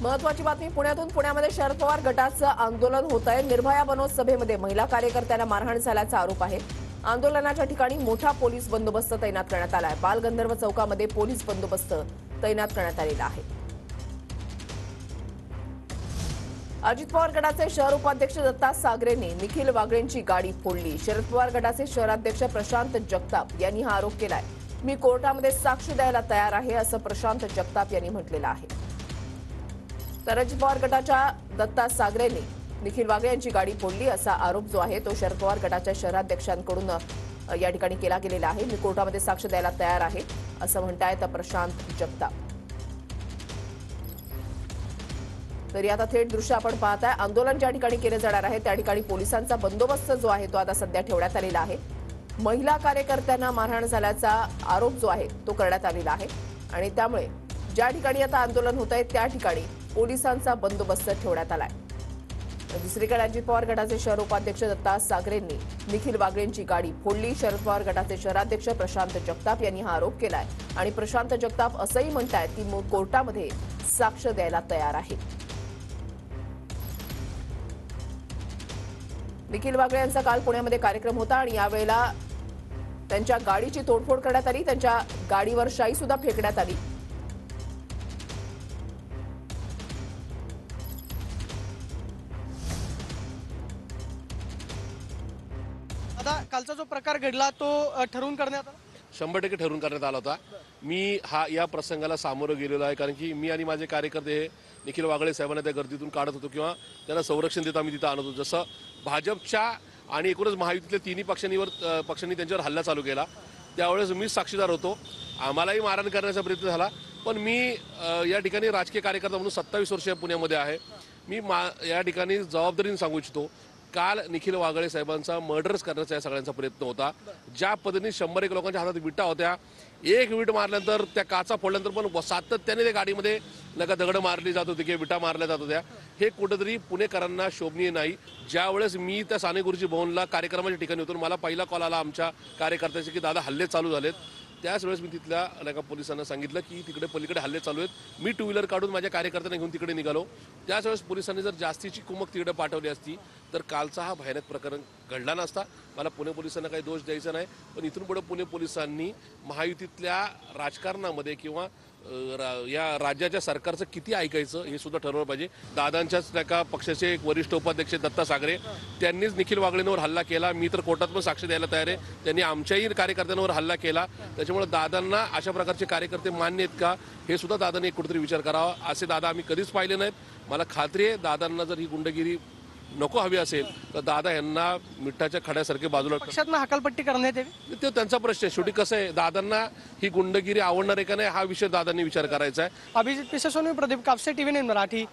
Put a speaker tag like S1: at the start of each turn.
S1: महत्वाची बातमी पुण्यातून पुण्यामध्ये शरद पवार गटाचं आंदोलन होत आहे। निर्भया बनोत सभेमध्ये महिला कार्यकर्त्यांना मारहाण झाल्याचा आरोप आहे। आंदोलनाच्या ठिकाणी मोठा पोलीस बंदोबस्त तैनात करण्यात आला आहे। बालगंधर्व चौकामध्ये पोलीस बंदोबस्त तैनात करण्यात आलेला आहे। अजित पवार गटाचे शहर उपाध्यक्ष दत्ता सागरेंनी निखिल वागळेंची गाडी फोडली। शरद पवार गटाचे शहराध्यक्ष प्रशांत जगताप यांनी हा आरोप केलाय। मी कोर्टामध्ये साक्ष द्यायला तयार आहे असं प्रशांत जगताप यांनी म्हटलेलं आहे। तर अजित पवार गटाच्या दत्ता सागरेंनी निखिल वागळे यांची गाडी फोडली असा आरोप जो आहे तो शरद पवार गटाच्या शहराध्यक्षांकडून या ठिकाणी केला गेलेला आहे। मी कोर्टामध्ये साक्ष द्यायला तयार आहे असं म्हणतायत प्रशांत जगताप। तरी आता थेट दृश्य आपण पाहताय। आंदोलन ज्या ठिकाणी केले जाणार आहे त्या ठिकाणी पोलिसांचा बंदोबस्त जो आहे तो आता सध्या ठेवण्यात आलेला आहे। महिला कार्यकर्त्यांना मारहाण झाल्याचा आरोप जो आहे तो करण्यात आलेला आहे आणि त्यामुळे ज्या ठिकाणी आता आंदोलन होत आहे त्या ठिकाणी पोलिसांचा बंदोबस्त ठेवण्यात आलाय। दुसरीकडे अजित पवार गटाचे शहर उपाध्यक्ष दत्ता सागरेंनी निखिल वागळेंची गाडी फोडली। शरद पवार गटाचे शहराध्यक्ष प्रशांत जगताप यांनी हा आरोप केलाय आणि प्रशांत जगताप असंही म्हणतायत की कोर्टामध्ये साक्ष द्यायला तयार आहे। निखिल वागळे यांचा काल पुण्यामध्ये कार्यक्रम होता आणि यावेळेला त्यांच्या गाडीची तोडफोड करण्यात आली। त्यांच्या गाडीवर शाई सुद्धा फेकण्यात आली।
S2: आता कालचा जो प्रकार घडला तो ठरवून करण्यात आला
S3: 100% ठरवून करण्यात आला होता। मी या प्रसंगाला सामोरं गेलेलो आहे कारण की मी आणि माझे कार्यकर्ते हे निखिल वागळे साहेबांना त्या गर्दीतून काढत होतो किंवा त्यांना संरक्षण देत आम्ही तिथं आणत होतो। जसं भाजपच्या आणि एकूणच महायुतीतल्या तिन्ही पक्षांनी त्यांच्यावर हल्ला चालू केला त्यावेळेस मी साक्षीदार होतो। आम्हालाही मारहाण करण्याचा प्रयत्न झाला पण मी या ठिकाणी राजकीय कार्यकर्ता म्हणून 27 वर्ष पुण्यामध्ये आहे। मी या ठिकाणी जबाबदारीने सांगू इच्छितो काल निखिल वागळे साहेबांचा मर्डर्स करण्याचा या सगळ्यांचा प्रयत्न होता। ज्या पद्धतीने 100 लोकांच्या हातात विटा होत्या, एक विट मारल्यानंतर त्या काचा फोडल्यानंतर पण सातत्याने त्या गाडीमध्ये नका दगड मारली जात होती किंवा विटा मारल्या जात होत्या, हे कुठेतरी पुणेकरांना शोभनीय नाही। ज्यावेळेस मी त्या साने गुरुजी भवनला कार्यक्रमाच्या ठिकाणी होतो मला पहिला कॉल आला आमच्या कार्यकर्त्याचे की दादा हल्ले चालू झालेत। त्याच वेळेस मी तिथल्या पोलिसांना सांगितलं की तिकडे पलीकडे हल्ले चालू आहेत। मी 2 व्हीलर काढून माझ्या कार्यकर्त्यांना घेऊन तिकडे निघालो। त्याच वेळेस पोलिसांनी जर जास्तीची कुमक तिकडे पाठवली असती तर कालचा हा भयानक प्रकरण घडला नसता। मला पुणे पोलिसांना काही दोष द्यायचा नाही पण इथून पुढे पुणे पोलिसांनी महायुतीतल्या राजकारणामध्ये किंवा या राज्याच्या सरकारचं किती ऐकायचं हे सुद्धा ठरवलं पाहिजे। दादांच्याच पक्षाचे एक वरिष्ठ उपाध्यक्ष दत्ता सागरे त्यांनीच निखिल वागळेंवर हल्ला केला। मी तर कोर्टात पण साक्ष द्यायला तयार आहे। त्यांनी आमच्याही कार्यकर्त्यांवर हल्ला केला। त्याच्यामुळे दादांना अशा प्रकारचे कार्यकर्ते मान्य आहेत का हे सुद्धा दादांनी कुठेतरी विचार करावा। असे दादा आम्ही कधीच पाहिले नाहीत। मला खात्री आहे दादांना जर ही गुंडगिरी नको हवी असेल तर दादा यांना मिठाच्या खड्यासारखे बाजूला
S2: पक्षातनं हकालपट्टी करण्यात यावी
S3: ते त्यांचा प्रश्न आहे। शेवटी कसं आहे दादांना ही गुंडगिरी आवडणार आहे का नाही हा विषय दादांनी विचार करायचा आहे।
S2: अभिजित पिसेसोनी, प्रदीप कापसे, TV9 मराठी।